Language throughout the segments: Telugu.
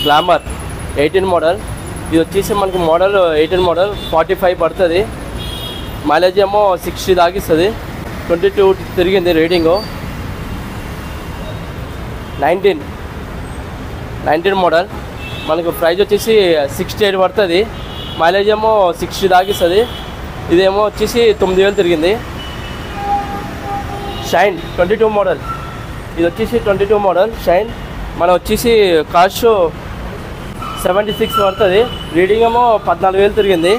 Glamour 18 model. ఇది వచ్చేసి మనకి మోడల్ 18 మోడల్ 45 పడుతుంది. మైలేజ్ ఏమో 60 దాగిస్తుంది. 22 తిరిగింది రీడింగు. 19 మోడల్ మనకు ప్రైస్ వచ్చేసి 68 పడుతుంది. మైలేజ్ ఏమో 60 దాగిస్తుంది. ఇదేమో వచ్చేసి 9000 తిరిగింది. Shine 22 model. ఇది వచ్చేసి 22 మోడల్ షైన్. మనం వచ్చేసి కాస్ట్ 76 పడుతుంది. రీడింగ్ ఏమో 14000 తిరిగింది.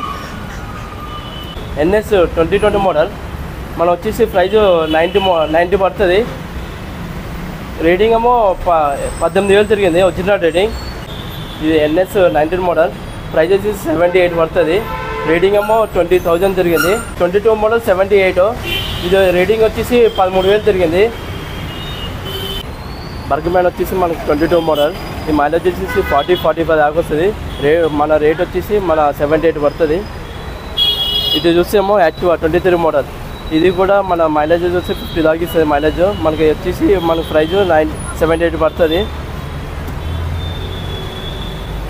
NS 2020 model. మనం వచ్చేసి ప్రైజ్ 90 పడుతుంది. రీడింగ్ ఏమో 18000 తిరిగింది ఒరిజినల్ రీడింగ్. ఇది ఎన్ఎస్ 19 మోడల్. ప్రైజ్ వచ్చేసి 78 పడుతుంది. రీడింగ్ ఏమో 20000 తిరిగింది. 22 మోడల్ 78. ఇది రీడింగ్ వచ్చేసి 13000 తిరిగింది. బర్గ్మ్యాన్ వచ్చేసి మనకి 22 మోడల్. ఈ మైలేజ్ వచ్చేసి 40-45 దాకా వస్తుంది. మన రేట్ వచ్చేసి మన 78 పడుతుంది. ఇది చూస్తేమో యాక్టివా 23 మోడల్. ఇది కూడా మన మైలేజ్ వచ్చి 50 దాకా ఇస్తుంది మైలేజ్. మనకి వచ్చేసి మనకు ప్రైజ్ 78 పడుతుంది.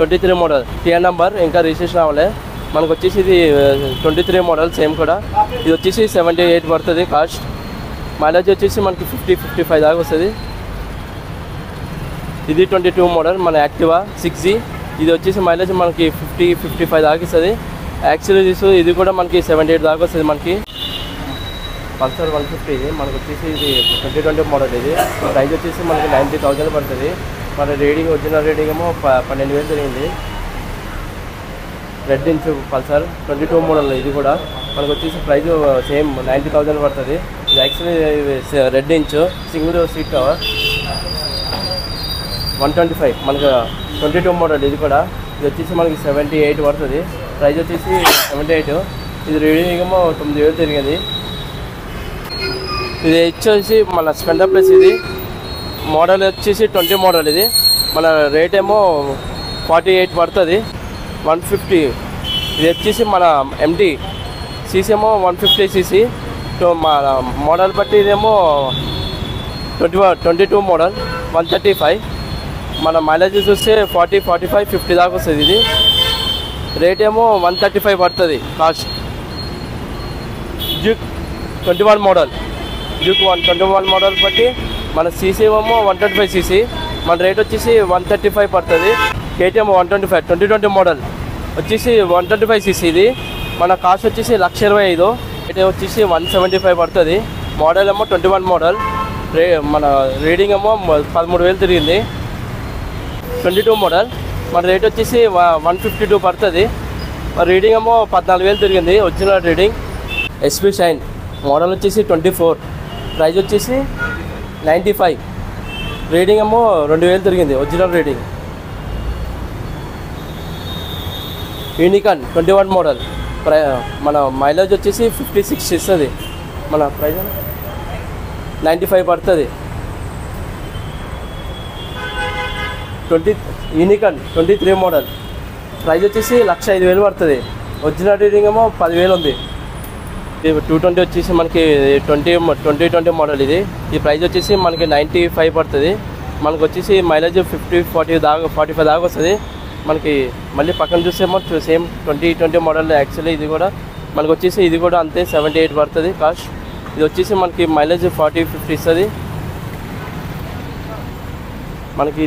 23 మోడల్ టీఎన్ నెంబర్ ఇంకా రిజిస్ట్రేషన్ అవ్వలే. మనకు వచ్చేసి ఇది 23 మోడల్ సేమ్ కూడా. ఇది వచ్చేసి 78 పడుతుంది కాస్ట్. మైలేజ్ వచ్చేసి మనకి 50-55 దాకా వస్తుంది. ఇది 22 మోడల్ మన యాక్టివా 6G. ఇది వచ్చేసి మైలేజ్ మనకి 50-55 దాకా ఇస్తుంది. యాక్సిలరీస్ ఇది కూడా మనకి 78 దాకా వస్తుంది. మనకి పల్సర్ 150 ఇది మనకు వచ్చేసి ఇది 2020 మోడల్. ఇది ప్రైస్ వచ్చేసి మనకి 90,000 పడుతుంది. మన రీడింగ్ ఒరిజినల్ రీడింగ్ ఏమో 12000 జరిగింది. Red inch Pulsar 22 model. ఇది కూడా మనకు వచ్చేసి ప్రైస్ సేమ్ 90,000 పడుతుంది. ఇది actually red inch single seat cover 125 మనకు 22 మోడల్. ఇది కూడా ఇది వచ్చేసి మనకి 78 పడుతుంది. ప్రైస్ వచ్చేసి 78. ఇది రీడింగ్ ఏమో 9000 తిరిగింది. ఇది వచ్చేసి మన స్పెండర్ ప్లస్. ఇది మోడల్ వచ్చేసి 20 మోడల్. ఇది మన రేట్ ఏమో 48 పడుతుంది. 150. ఇది వచ్చేసి మన ఎంటీ సీసీ ఏమో 150 cc. మన మోడల్ బట్టి ఇదేమో 22 మోడల్ 135. మన మైలేజ్ చూస్తే 40-45-50 దాకా వస్తుంది. ఇది రేట్ ఏమో 135 పడుతుంది cost. Duke 21 model. Duke 21 model బట్టి మన సీసీ ఏమో 125 cc. మన రేట్ వచ్చేసి 135 పడుతుంది. కేటీఎం 125 2020 మోడల్ వచ్చేసి 125 cc. ఇది మన కాస్ట్ వచ్చేసి 1,25,000. రేట్ వచ్చేసి 175 పడుతుంది. మోడల్ ఏమో 21 మోడల్. మన రీడింగ్ ఏమో 13000 తిరిగింది. 22 మోడల్. మన రేట్ వచ్చేసి 152 పడుతుంది. రీడింగ్ ఏమో 14000 తిరిగింది original reading. SP shine model వచ్చేసి 24. ప్రైస్ వచ్చేసి 95. రీడింగ్ ఏమో 2000 తిరిగింది ఒరిజినల్ రీడింగ్. Unicorn 21 model. మన మైలేజ్ వచ్చేసి 56 ఇస్తుంది. మన ప్రైస్ 95 పడుతుంది. Unicorn 23 model. ప్రైస్ వచ్చేసి 1,05,000 పడుతుంది. ఒరిజినల్ రీడింగ్ ఏమో 10,000 ఉంది. 220 వచ్చేసి మనకి 2020 మోడల్. ఇది ఈ ప్రైస్ వచ్చేసి మనకి 95 పడుతుంది. మనకు వచ్చేసి మైలేజ్ 50-40 దాకా 45 దాకా వస్తుంది. మనకి మళ్ళీ పక్కన చూసేమో సేమ్ 2020 మోడల్. యాక్చువల్లీ ఇది కూడా మనకు వచ్చేసి ఇది కూడా అంతే 78 పడుతుంది కాస్ట్. ఇది వచ్చేసి మనకి మైలేజ్ 40-50 ఇస్తుంది. మనకి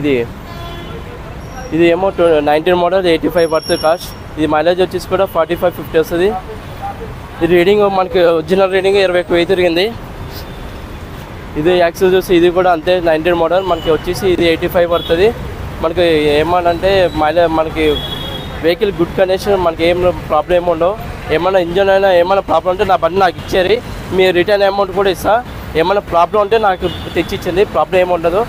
ఇది ఏమో 19 మోడల్ 85 పడుతుంది కాస్ట్. ఇది మైలేజ్ వచ్చేసి కూడా 45-50 వస్తుంది. ఇది రీడింగ్ మనకి ఒరిజినల్ రీడింగ్ 21,000 తిరిగింది. ఇది యాక్సిల్ చూసి ఇది కూడా అంతే 19 మోడల్. మనకి వచ్చేసి ఇది 85 పడుతుంది. మనకి ఏమనంటే మనకి వెహికల్ గుడ్ కండిషన్. మనకి ఏం ప్రాబ్లం ఏమి ఉండవు. ఏమైనా ఇంజన్ అయినా ఏమైనా ప్రాబ్లం ఉంటే నా బండి నాకు ఇచ్చేది. మీ రిటర్న్ అమౌంట్ కూడా ఇస్తా. ఏమైనా ప్రాబ్లం ఉంటే నాకు తెచ్చి ఇచ్చింది. ప్రాబ్లం ఏమి ఉండదు.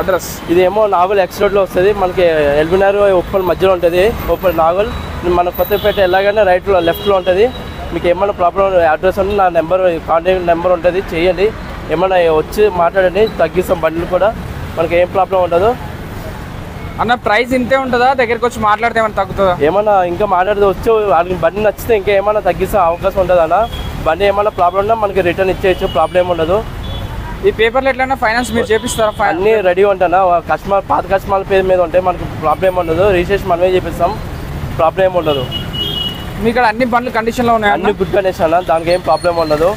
అడ్రస్ ఇదేమో నాగోల్ ఎక్స్ రోడ్లో వస్తుంది. మనకి ఎల్బినార్ ఉప్పల్ మధ్యలో ఉంటుంది. ఉప్పల్ నాగోల్ మన కొత్తపేట ఎలాగైనా రైట్లో లెఫ్ట్లో ఉంటుంది. మీకు ఏమైనా ప్రాబ్లం అడ్రస్ ఉంటే నా నెంబర్ కాంటాక్ట్ నెంబర్ ఉంటుంది. చేయండి. ఏమైనా వచ్చి మాట్లాడండి. తగ్గిస్తాం బండ్లు కూడా. మనకి ఏం ప్రాబ్లం ఉండదు. అన్న ప్రైస్ ఇంతే ఉంటుందా? దగ్గరికి వచ్చి మాట్లాడితే ఏమైనా తగ్గుతుందా? ఏమైనా ఇంకా మాట్లాడితే వచ్చి వాళ్ళకి బండి నచ్చితే ఇంకా ఏమైనా తగ్గిస్తే అవకాశం ఉంటుంది అన్న. బండి ఏమైనా ప్రాబ్లం ఉన్నా మనకి రిటర్న్ ఇచ్చేయచ్చు. ప్రాబ్లం ఏమి ఉండదు. ఈ పేపర్లు ఎట్లైనా ఫైనాన్స్ మీరు చేపిస్తారా? అన్నీ రెడీ ఉంటానా, కస్టమర్ పాత కస్టమర్ పేరు మీద ఉంటే మనకు ప్రాబ్లం ఉండదు, రిజిస్ట్రేషన్ మనమే చేపిస్తాం, ప్రాబ్లం ఉండదు. మీ ఇక్కడ అన్ని బండ్లు కండిషన్లో ఉన్నాయి? అన్ని గుడ్ కండిషన్, దానికి ఏం ప్రాబ్లం ఉండదు.